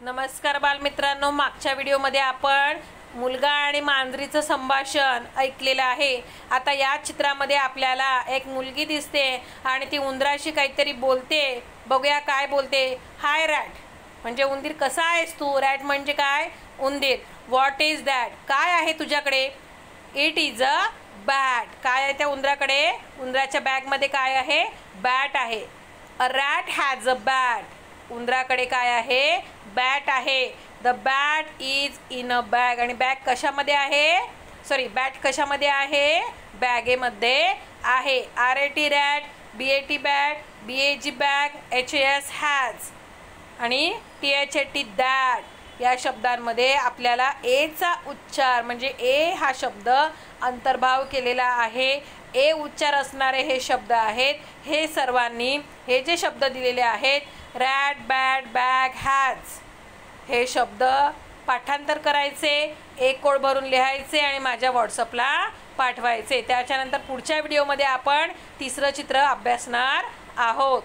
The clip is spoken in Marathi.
नमस्कार बालमित्रांनो, मागच्या व्हिडिओमध्ये आपण मुलगा आणि मांजरीचं संभाषण ऐकलेलं आहे। आता या चित्रामध्ये आपल्याला एक मुलगी दिसते आणि ती उंदराशी काहीतरी बोलते। बघूया काय बोलते। हाय रॅट म्हणजे उंदीर, कसा आहेस तू? रॅट म्हणजे काय? उंदीर। What is that? काय आहे तुझ्याकडे? It is a bat. काय आहे त्या उंदराकडे? उंदराच्या बॅगमध्ये काय आहे? बॅट आहे। A rat has a bat. उंदराकडे काय आहे? बॅट आहे। The bat is in a bag. आणि बॅग कशामध्ये आहे? बॅट कशामध्ये आहे? बॅगेमध्ये आहे। RAT rat, BAT bat, BAG bag, HAS has आणि THAT दॅट या शब्दांमध्ये आपल्याला ए चा उच्चार म्हणजे ए हा शब्द अंतर्भाव केलेला आहे। ए उच्चार असणारे हे शब्द आहेत। हे सर्वांनी हे जे शब्द दिलेले आहेत रॅट, बॅट, बॅग, हॅज हे शब्द पाठांतर करायचे, एक ओळ भरून लिहायचे आणि माझ्या व्हॉट्सअपला पाठवायचे। त्याच्यानंतर पुढच्या व्हिडिओमध्ये आपण तिसरं चित्र अभ्यासणार आहोत।